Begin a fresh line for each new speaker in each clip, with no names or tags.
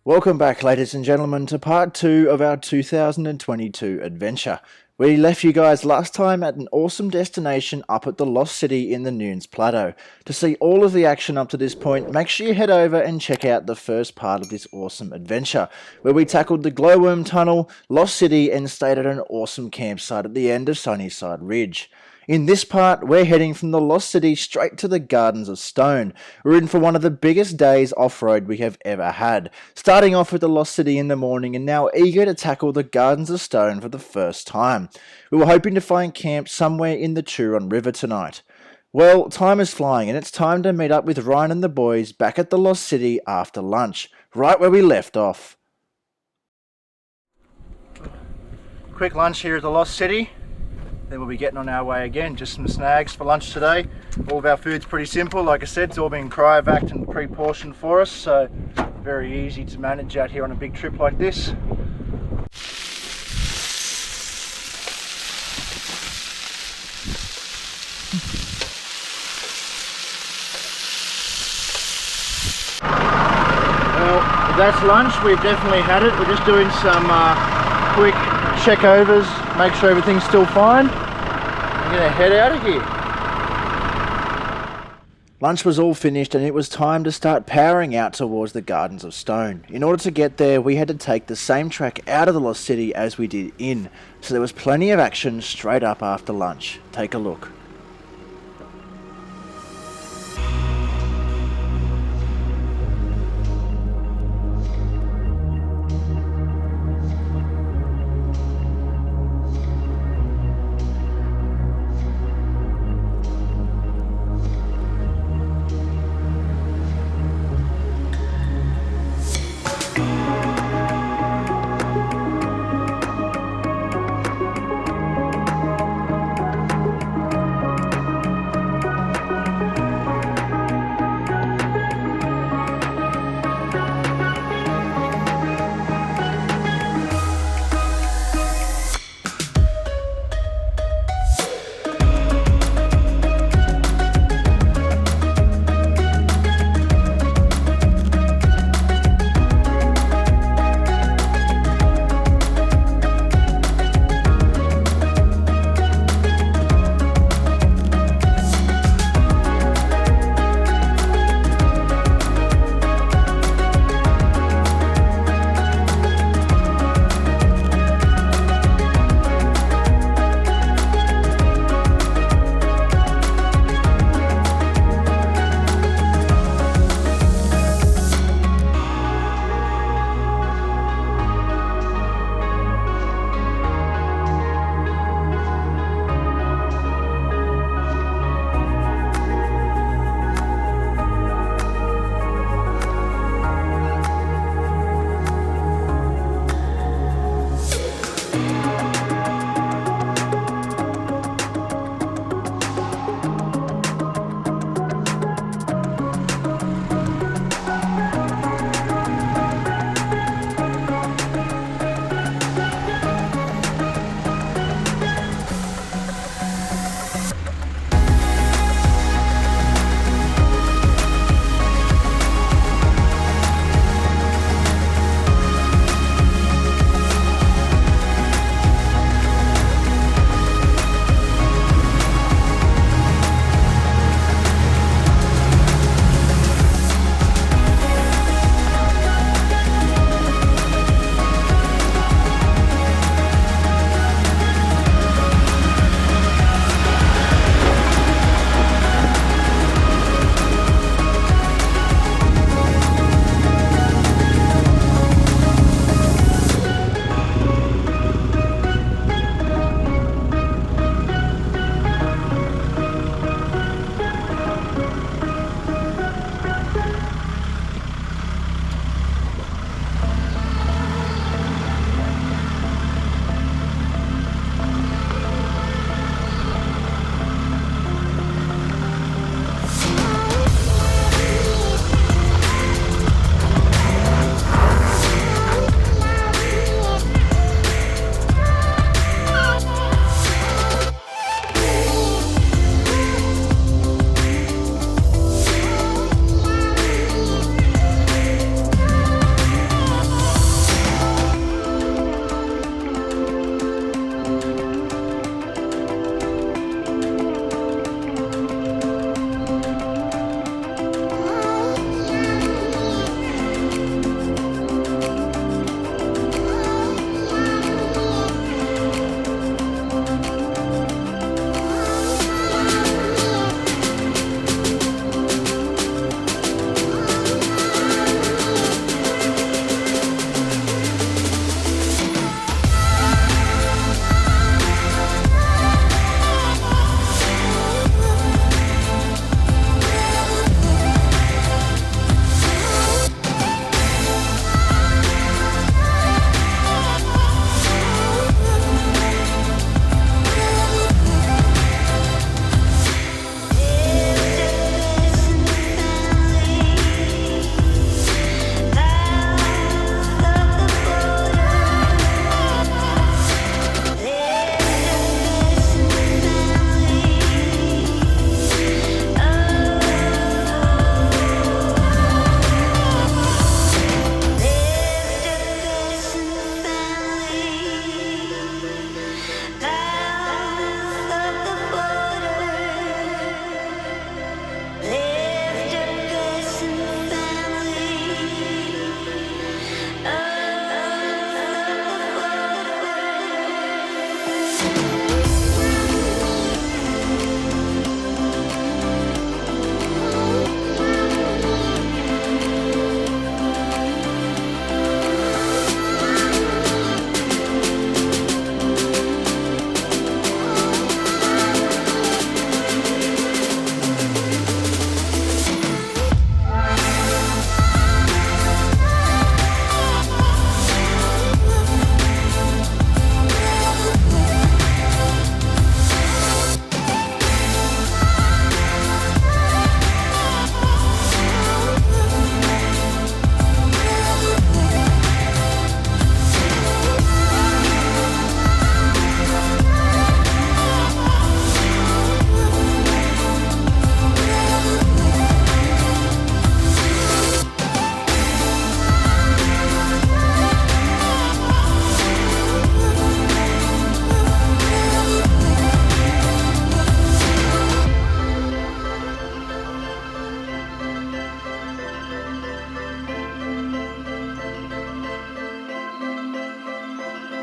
Welcome back, ladies and gentlemen, to part 2 of our 2022 adventure. We left you guys last time at an awesome destination up at the Lost City in the Newnes Plateau. To see all of the action up to this point, make sure you head over and check out the first part of this awesome adventure, where we tackled the Glowworm Tunnel, Lost City, and stayed at an awesome campsite at the end of Sunnyside Ridge. In this part, we're heading from the Lost City straight to the Gardens of Stone. We're in for one of the biggest days off-road we have ever had, starting off with the Lost City in the morning and now eager to tackle the Gardens of Stone for the first time. We were hoping to find camp somewhere in the Churron River tonight. Well, time is flying and it's time to meet up with Ryan and the boys back at the Lost City after lunch, right where we left off. Quick lunch here at the Lost City. Then we'll be getting on our way again. Just some snags for lunch today. All of our food's pretty simple. Like I said, it's all been cryovac and pre-portioned for us, so very easy to manage out here on a big trip like this. Well, that's lunch. We've definitely had it. We're just doing some quick check-overs, make sure everything's still fine. I'm gonna head out of here. Lunch was all finished and it was time to start powering out towards the Gardens of Stone. In order to get there, we had to take the same track out of the Lost City as we did in, so there was plenty of action straight up after lunch. Take a look.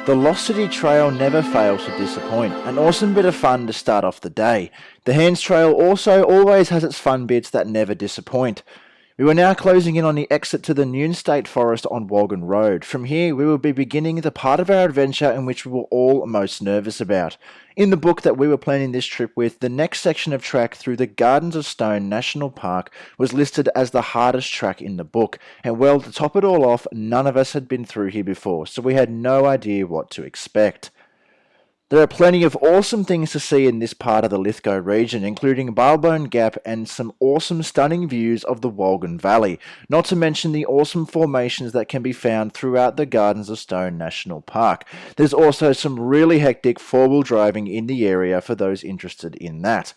The Lost City Trail never fails to disappoint, an awesome bit of fun to start off the day. The Hands Trail also always has its fun bits that never disappoint. We were now closing in on the exit to the Newnes State Forest on Walgan Road. From here, we will be beginning the part of our adventure in which we were all most nervous about. In the book that we were planning this trip with, the next section of track through the Gardens of Stone National Park was listed as the hardest track in the book. And well, to top it all off, none of us had been through here before, so we had no idea what to expect. There are plenty of awesome things to see in this part of the Lithgow region, including Barlbone Gap and some awesome stunning views of the Walgan Valley, not to mention the awesome formations that can be found throughout the Gardens of Stone National Park. There's also some really hectic four-wheel driving in the area for those interested in that.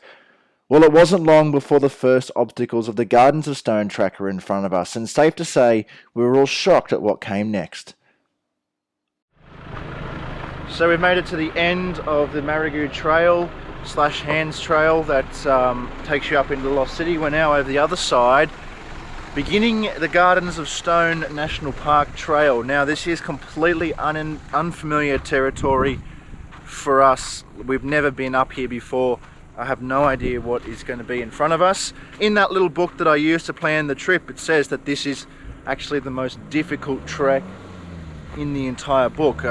Well, it wasn't long before the first obstacles of the Gardens of Stone track were in front of us, and safe to say, we were all shocked at what came next. So we've made it to the end of the Marigood Trail / Hands Trail that takes you up into the Lost City. We're now over the other side, beginning the Gardens of Stone National Park Trail. Now this is completely unfamiliar territory for us. We've never been up here before. I have no idea what is going to be in front of us. In that little book that I used to plan the trip, it says that this is actually the most difficult trek in the entire book.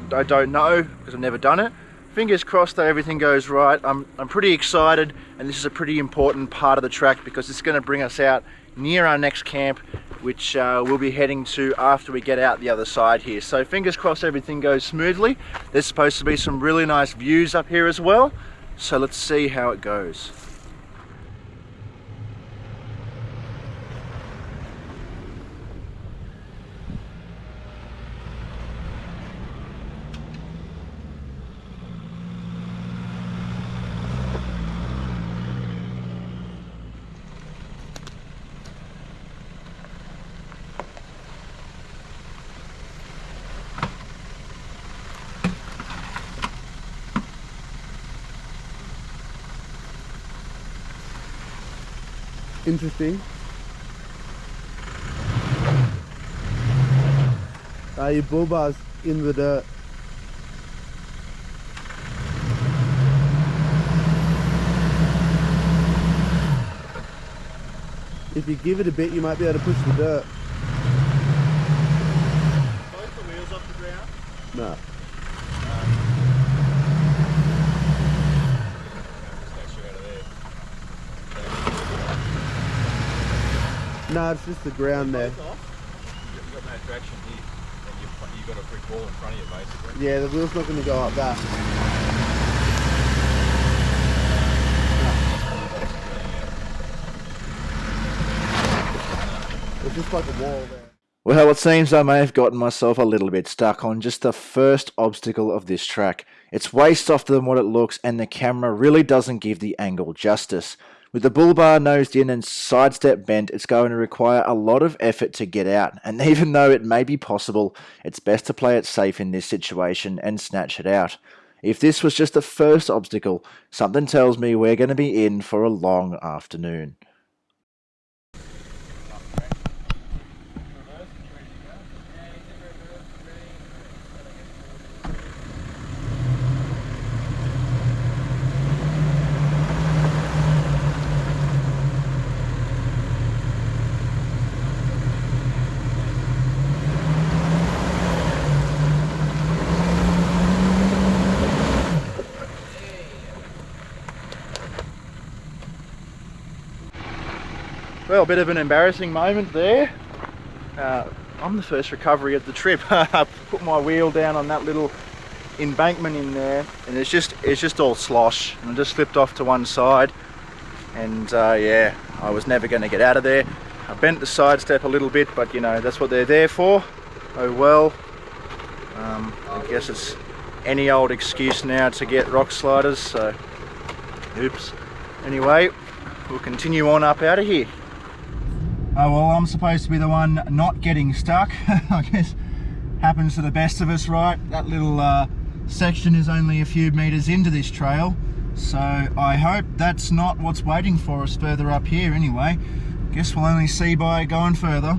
I don't know because I've never done it. Fingers crossed that everything goes right. I'm pretty excited, and this is a pretty important part of the track because it's going to bring us out near our next camp, which we'll be heading to after we get out the other side here. So fingers crossed everything goes smoothly. There's supposed to be some really nice views up here as well, so let's see how it goes.
Interesting. Your bull bar's in the dirt. If you give it a bit, you might be able to push the dirt.
Both the wheels off the ground?
No. No, it's just the ground there.
You've got no traction here, and you've got a brick wall in front of you basically.
Yeah, the wheel's not going to go up that. It's just like a wall there.
Well, it seems I may have gotten myself a little bit stuck on just the first obstacle of this track. It's way softer than what it looks, and the camera really doesn't give the angle justice. With the bull bar nosed in and sidestep bent, it's going to require a lot of effort to get out, and even though it may be possible, it's best to play it safe in this situation and snatch it out. If this was just the first obstacle, something tells me we're going to be in for a long afternoon.
Well, a bit of an embarrassing moment there. I'm the first recovery of the trip. I put my wheel down on that little embankment in there, and it's just all slosh, and I just slipped off to one side, and yeah, I was never going to get out of there. I bent the sidestep a little bit, but you know, that's what they're there for. Oh well. I guess it's any old excuse now to get rock sliders, so oops. Anyway, we'll continue on up out of here. Oh well, I'm supposed to be the one not getting stuck. I guess happens to the best of us, right? That little section is only a few meters into this trail, so I hope that's not what's waiting for us further up here anyway. Guess we'll only see by going further.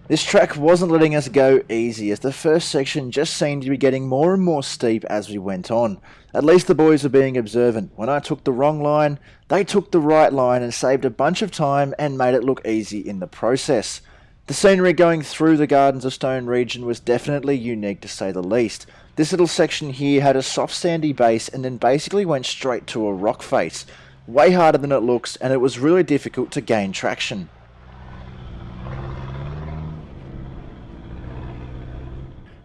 This track wasn't letting us go easy, as the first section just seemed to be getting more and more steep as we went on. At least the boys were being observant. When I took the wrong line, they took the right line and saved a bunch of time and made it look easy in the process. The scenery going through the Gardens of Stone region was definitely unique to say the least. This little section here had a soft sandy base and then basically went straight to a rock face. Way harder than it looks, and it was really difficult to gain traction.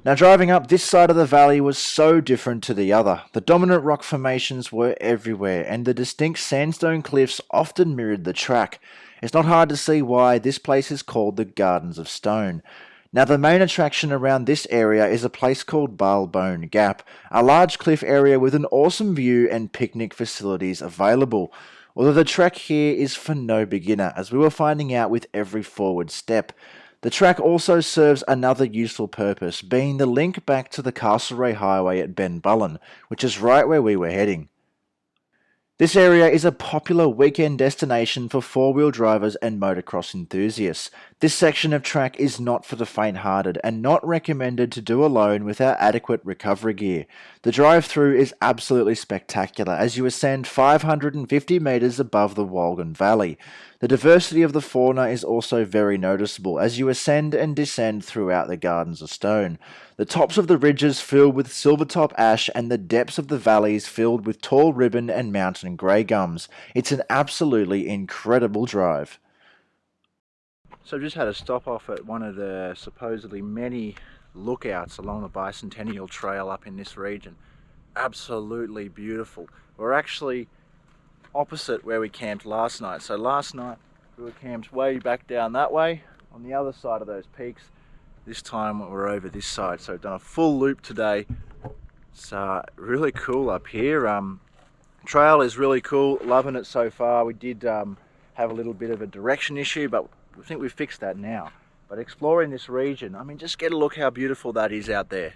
Now driving up this side of the valley was so different to the other. The dominant rock formations were everywhere, and the distinct sandstone cliffs often mirrored the track. It's not hard to see why this place is called the Gardens of Stone. Now the main attraction around this area is a place called Balbone Gap, a large cliff area with an awesome view and picnic facilities available. Although the trek here is for no beginner, as we were finding out with every forward step. The track also serves another useful purpose, being the link back to the Castlereagh Highway at Benbullen, which is right where we were heading. This area is a popular weekend destination for four-wheel drivers and motocross enthusiasts. This section of track is not for the faint-hearted and not recommended to do alone without adequate recovery gear. The drive-through is absolutely spectacular as you ascend 550 metres above the Wolgan Valley. The diversity of the fauna is also very noticeable as you ascend and descend throughout the Gardens of Stone. The tops of the ridges filled with silvertop ash and the depths of the valleys filled with tall ribbon and mountain grey gums. It's an absolutely incredible drive. So I've just had a stop off at one of the supposedly many lookouts along the Bicentennial Trail up in this region. Absolutely beautiful. We're actually opposite where we camped last night. So last night we were camped way back down that way on the other side of those peaks. This time we're over this side, so we've done a full loop today. It's really cool up here. Trail is really cool, loving it so far. We did have a little bit of a direction issue, but I think we've fixed that now. But exploring this region, I mean, just get a look how beautiful that is out there.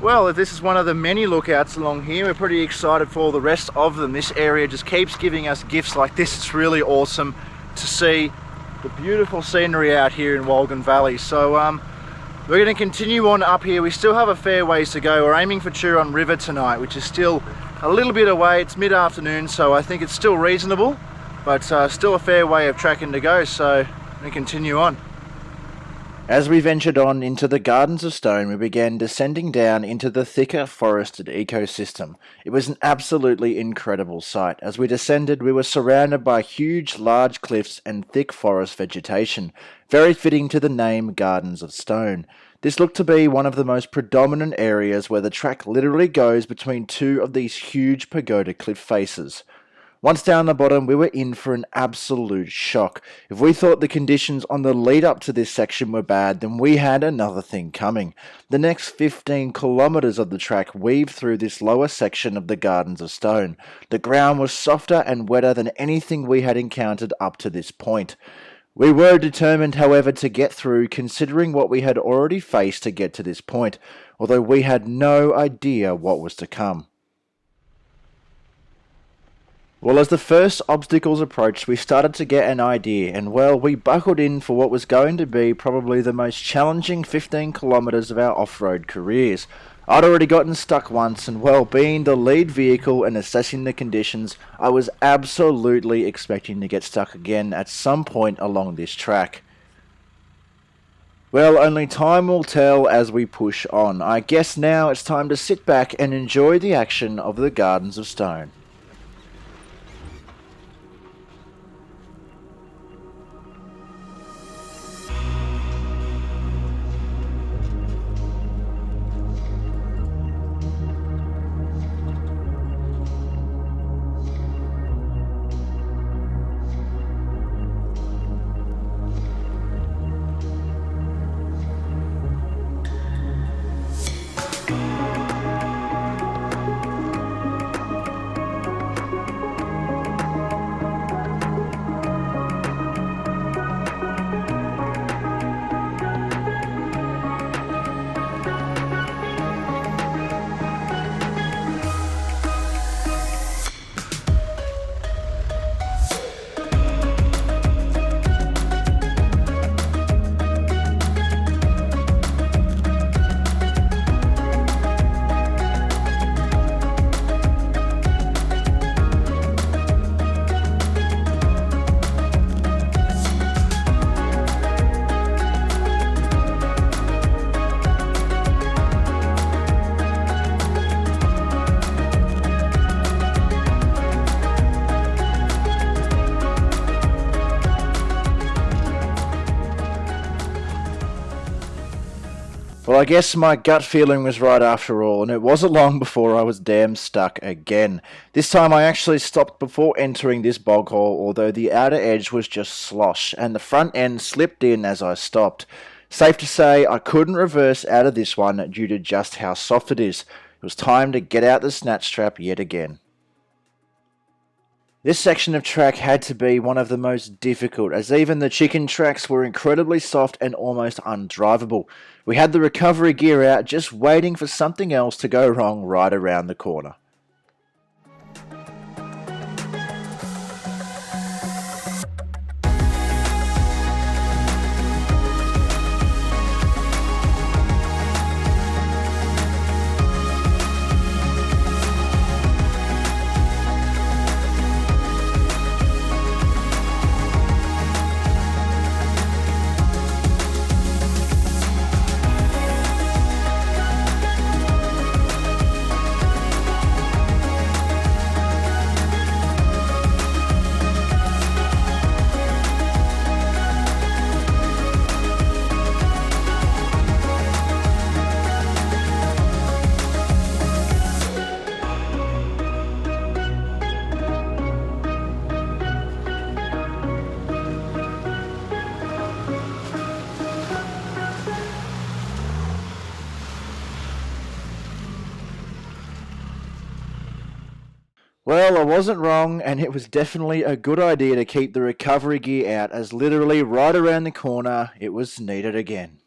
Well, if this is one of the many lookouts along here, we're pretty excited for all the rest of them. This area just keeps giving us gifts like this. It's really awesome to see the beautiful scenery out here in Wolgan Valley. So we're going to continue on up here. We still have a fair ways to go. We're aiming for Churron River tonight, which is still a little bit away. It's mid-afternoon, so I think it's still reasonable, but still a fair way of tracking to go. So we're going to continue on. As we ventured on into the Gardens of Stone, we began descending down into the thicker forested ecosystem. It was an absolutely incredible sight. As we descended, we were surrounded by huge, large cliffs and thick forest vegetation, very fitting to the name Gardens of Stone. This looked to be one of the most predominant areas where the track literally goes between two of these huge pagoda cliff faces. Once down the bottom, we were in for an absolute shock. If we thought the conditions on the lead up to this section were bad, then we had another thing coming. The next 15 kilometres of the track weaved through this lower section of the Gardens of Stone. The ground was softer and wetter than anything we had encountered up to this point. We were determined, however, to get through, considering what we had already faced to get to this point, although we had no idea what was to come. Well, as the first obstacles approached, we started to get an idea, and well, we buckled in for what was going to be probably the most challenging 15 kilometres of our off-road careers. I'd already gotten stuck once, and well, being the lead vehicle and assessing the conditions, I was absolutely expecting to get stuck again at some point along this track. Well, only time will tell as we push on. I guess now it's time to sit back and enjoy the action of the Gardens of Stone. I guess my gut feeling was right after all, and it wasn't long before I was damn stuck again. This time I actually stopped before entering this bog hole, although the outer edge was just slosh, and the front end slipped in as I stopped. Safe to say I couldn't reverse out of this one due to just how soft it is. It was time to get out the snatch trap yet again. This section of track had to be one of the most difficult, as even the chicken tracks were incredibly soft and almost undrivable. We had the recovery gear out, just waiting for something else to go wrong right around the corner. Well, I wasn't wrong, and it was definitely a good idea to keep the recovery gear out, as literally right around the corner it was needed again.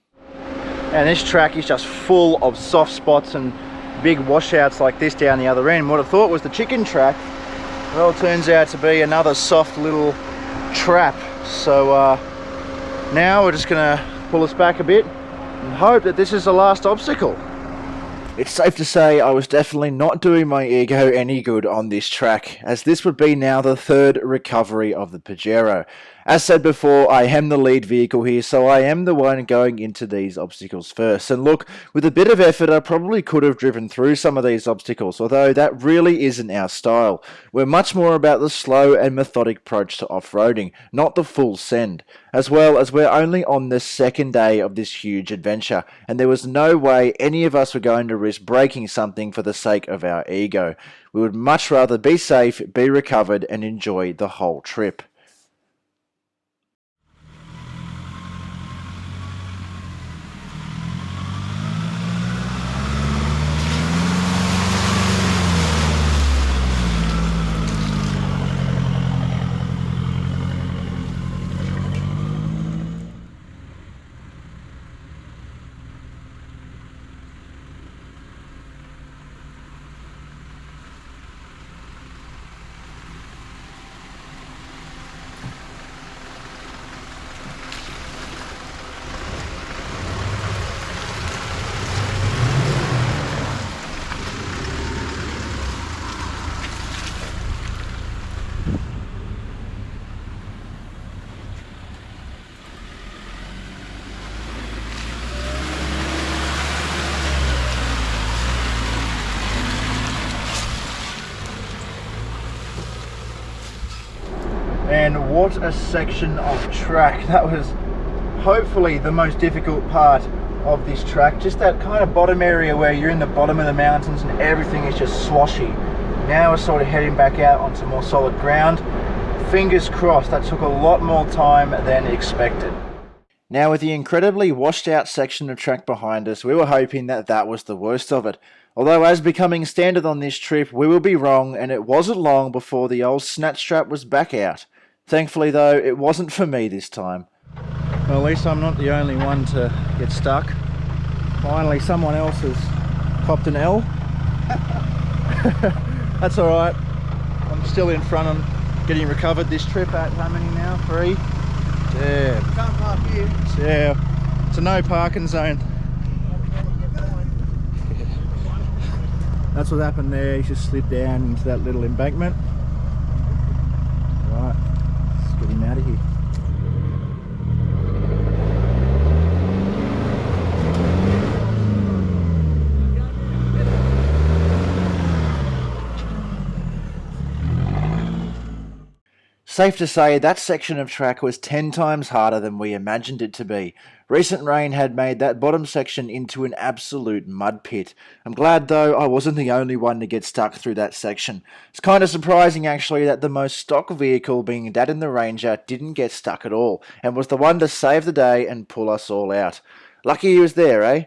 And this track is just full of soft spots and big washouts like this down the other end. What I thought was the chicken track, well, it turns out to be another soft little trap. So now we're just going to pull us back a bit and hope that this is the last obstacle. It's safe to say I was definitely not doing my ego any good on this track, as this would be now the third recovery of the Pajero. As said before, I am the lead vehicle here, so I am the one going into these obstacles first. And look, with a bit of effort I probably could have driven through some of these obstacles, although that really isn't our style. We're much more about the slow and methodic approach to off-roading, not the full send. As well as we're only on the second day of this huge adventure, and there was no way any of us were going to risk breaking something for the sake of our ego. We would much rather be safe, be recovered, and enjoy the whole trip. And what a section of track. That was hopefully the most difficult part of this track. Just that kind of bottom area where you're in the bottom of the mountains and everything is just sloshy. Now we're sort of heading back out onto more solid ground. Fingers crossed, that took a lot more time than expected. Now with the incredibly washed out section of track behind us, we were hoping that that was the worst of it. Although as becoming standard on this trip, we will be wrong, and it wasn't long before the old snatch strap was back out. Thankfully though, it wasn't for me this time. Well, at least I'm not the only one to get stuck. Finally someone else has copped an L. That's alright. I'm still in front. I'm getting recovered this trip at how many now? 3? Yeah.
Can't park here.
Yeah. It's a no parking zone. That's what happened there. He just slid down into that little embankment. Right. Let's get him out of here. Safe to say that section of track was 10 times harder than we imagined it to be. Recent rain had made that bottom section into an absolute mud pit. I'm glad though I wasn't the only one to get stuck through that section. It's kind of surprising actually that the most stock vehicle, being Dad and the Ranger, didn't get stuck at all and was the one to save the day and pull us all out. Lucky he was there, eh?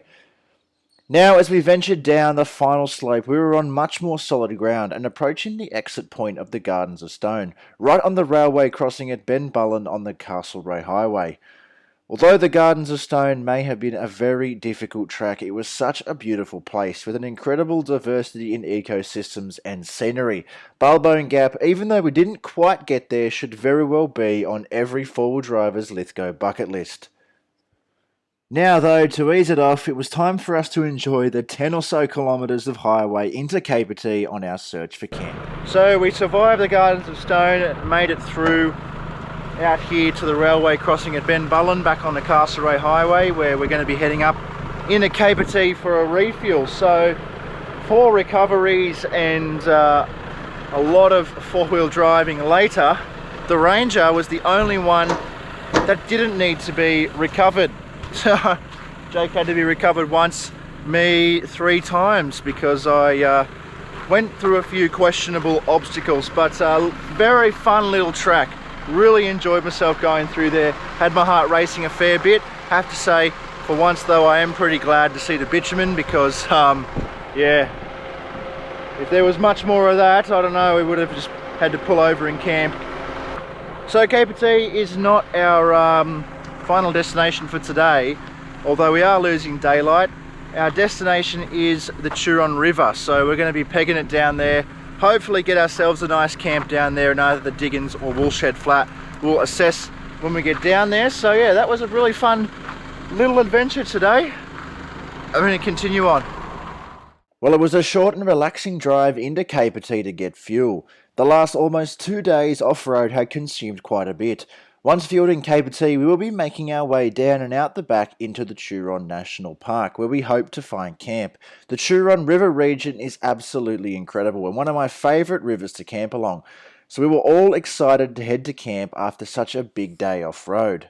Now, as we ventured down the final slope, we were on much more solid ground and approaching the exit point of the Gardens of Stone, right on the railway crossing at Benbullen on the Castlereagh Highway. Although the Gardens of Stone may have been a very difficult track, it was such a beautiful place with an incredible diversity in ecosystems and scenery. Balbone Gap, even though we didn't quite get there, should very well be on every four-wheel driver's Lithgow bucket list. Now though, to ease it off, it was time for us to enjoy the 10 or so kilometres of highway into Capertee on our search for camp.
So we survived the Gardens of Stone, made it through out here to the railway crossing at Benbullen, back on the Castlereagh Highway, where we're going to be heading up into Capertee for a refuel. So 4 recoveries and a lot of four-wheel driving later, the Ranger was the only one that didn't need to be recovered. So Jake had to be recovered once, me 3 times, because I went through a few questionable obstacles, but very fun little track. Really enjoyed myself going through there. Had my heart racing a fair bit. Have to say, for once though, I am pretty glad to see the bitumen, because yeah, if there was much more of that, I don't know, we would have just had to pull over and camp. So Capertee is not our final destination for today, although we are losing daylight. Our destination is the Churron River, so we're going to be pegging it down there, hopefully get ourselves a nice camp down there in either the Diggins or Woolshed Flat. We'll assess when we get down there. So yeah, that was a really fun little adventure today. I'm going to continue on.
Well, it was a short and relaxing drive into Capertee to get fuel. The last almost 2 days off-road had consumed quite a bit. Once fueled in Capertee, we will be making our way down and out the back into the Turon National Park, where we hope to find camp. The Turon River region is absolutely incredible and one of my favourite rivers to camp along, so we were all excited to head to camp after such a big day off-road.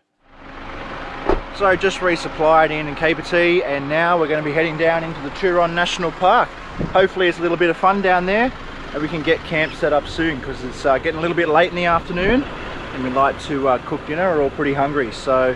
So just resupplied in Capertee, and now we're going to be heading down into the Turon National Park. Hopefully it's a little bit of fun down there and we can get camp set up soon, because it's getting a little bit late in the afternoon and we'd like to cook dinner. We're all pretty hungry, so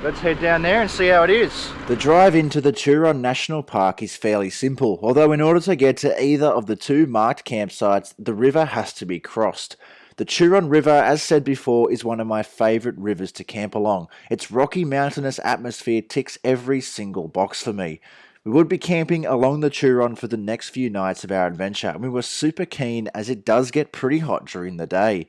let's head down there and see how it is.
The drive into the Turon National Park is fairly simple, although in order to get to either of the 2 marked campsites, the river has to be crossed. The Turon River, as said before, is one of my favourite rivers to camp along. Its rocky mountainous atmosphere ticks every single box for me. We would be camping along the Turon for the next few nights of our adventure, and we were super keen as it does get pretty hot during the day.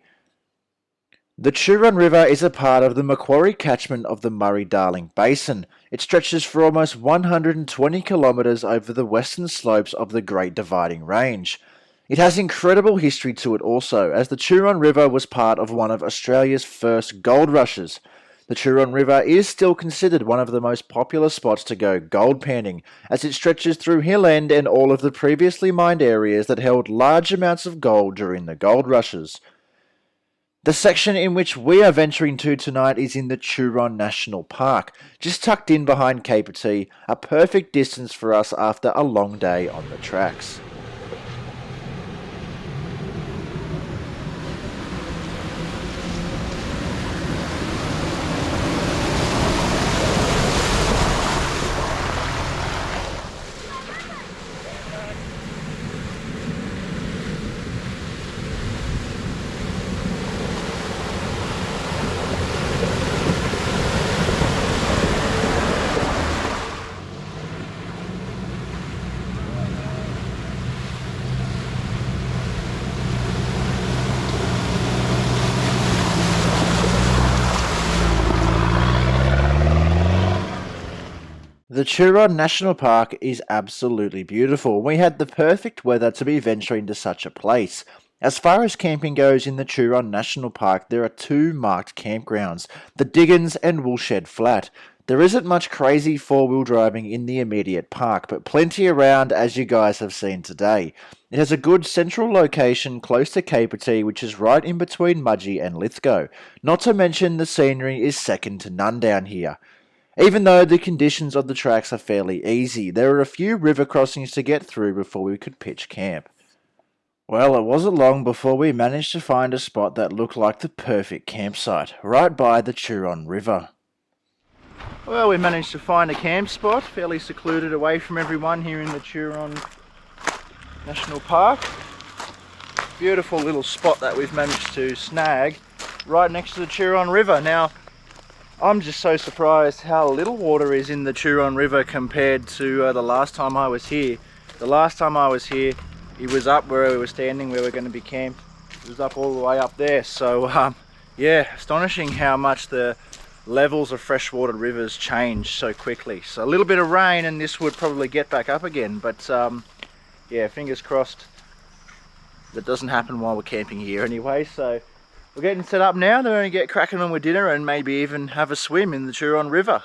The Churron River is a part of the Macquarie catchment of the Murray-Darling Basin. It stretches for almost 120 kilometres over the western slopes of the Great Dividing Range. It has incredible history to it also, as the Turon River was part of one of Australia's first gold rushes. The Turon River is still considered one of the most popular spots to go gold panning, as it stretches through Hill End and all of the previously mined areas that held large amounts of gold during the gold rushes. The section in which we are venturing to tonight is in the Turon National Park, just tucked in behind Capertee, a perfect distance for us after a long day on the tracks. The Turon National Park is absolutely beautiful. We had the perfect weather to be venturing to such a place. As far as camping goes in the Turon National Park, there are 2 marked campgrounds, the Diggins and Woolshed Flat. There isn't much crazy four-wheel driving in the immediate park, but plenty around as you guys have seen today. It has a good central location close to Capertee, which is right in between Mudgee and Lithgow. Not to mention the scenery is second to none down here. Even though the conditions of the tracks are fairly easy, there are a few river crossings to get through before we could pitch camp. Well, it wasn't long before we managed to find a spot that looked like the perfect campsite, right by the Turon River.
Well, we managed to find a camp spot, fairly secluded away from everyone here in the Turon National Park. Beautiful little spot that we've managed to snag right next to the Churron River. Now, I'm just so surprised how little water is in the Churron River compared to the last time I was here. The last time I was here, it was up where we were standing, where we're going to be camped. It was up all the way up there. So, yeah, astonishing how much the levels of freshwater rivers change so quickly. So a little bit of rain and this would probably get back up again, but yeah, fingers crossed that doesn't happen while we're camping here anyway. So we're getting set up now. They're going to get cracking on with dinner and maybe even have a swim in the Turon River.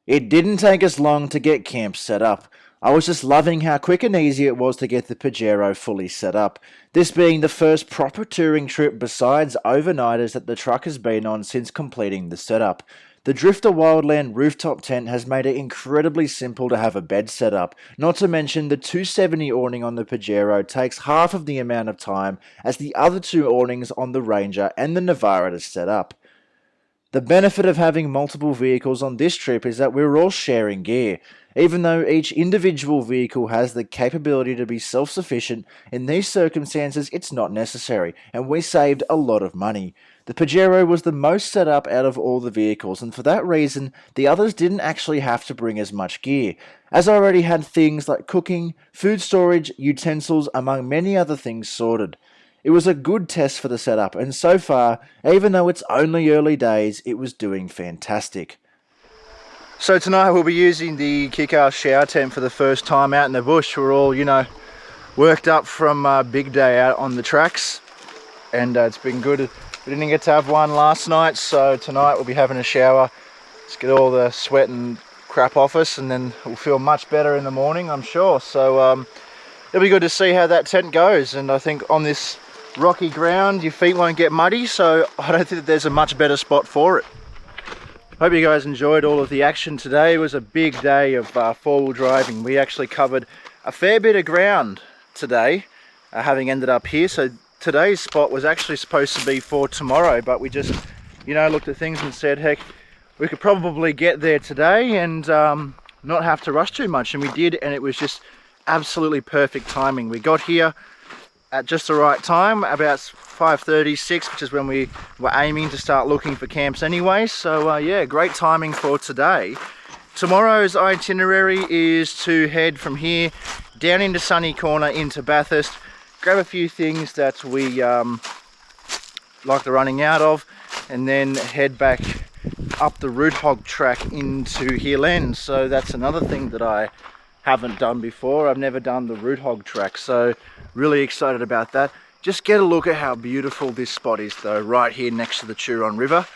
It didn't take us long to get camp set up. I was just loving how quick and easy it was to get the Pajero fully set up. This being the first proper touring trip besides overnighters that the truck has been on since completing the setup. The Drifter Wildland rooftop tent has made it incredibly simple to have a bed set up, not to mention the 270 awning on the Pajero takes half of the amount of time as the other two awnings on the Ranger and the Navara to set up. The benefit of having multiple vehicles on this trip is that we're all sharing gear. Even though each individual vehicle has the capability to be self-sufficient, in these circumstances it's not necessary, and we saved a lot of money. The Pajero was the most set up out of all the vehicles, and for that reason, the others didn't actually have to bring as much gear, as I already had things like cooking, food storage, utensils, among many other things sorted. It was a good test for the setup, and so far, even though it's only early days, it was doing fantastic.
So tonight we'll be using the kick-ass shower tent for the first time out in the bush. We're all, you know, worked up from a big day out on the tracks, and it's been good. We didn't get to have one last night, so tonight we'll be having a shower. Let's get all the sweat and crap off us, and then we'll feel much better in the morning, I'm sure. So it'll be good to see how that tent goes, and I think on this rocky ground your feet won't get muddy, so I don't think that there's a much better spot for it. Hope you guys enjoyed all of the action today. It was a big day of four-wheel driving. We actually covered a fair bit of ground today, having ended up here. So today's spot was actually supposed to be for tomorrow, but we just, you know, looked at things and said, heck, we could probably get there today and not have to rush too much. And we did, and it was just absolutely perfect timing. We got here at just the right time, about 5:36, which is when we were aiming to start looking for camps anyway. So yeah, great timing for today. Tomorrow's itinerary is to head from here down into Sunny Corner into Bathurst, grab a few things that we like the running out of, and then head back up the Root Hog track into Hill End. So that's another thing that I haven't done before. I've never done the Root Hog track, so really excited about that. Just get a look at how beautiful this spot is though, right here next to the Turon River.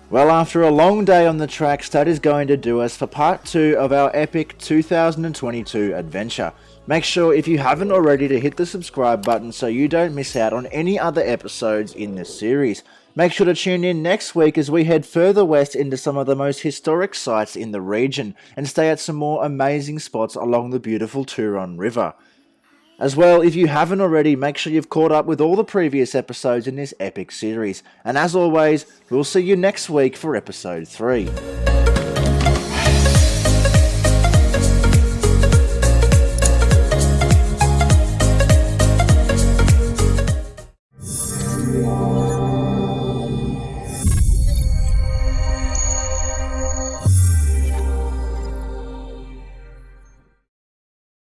Well, after a long day on the tracks, that is going to do us for part 2 of our epic 2022 adventure. Make sure, if you haven't already, to hit the subscribe button so you don't miss out on any other episodes in this series. Make sure to tune in next week as we head further west into some of the most historic sites in the region and stay at some more amazing spots along the beautiful Turon River. As well, if you haven't already, make sure you've caught up with all the previous episodes in this epic series. And as always, we'll see you next week for episode 3.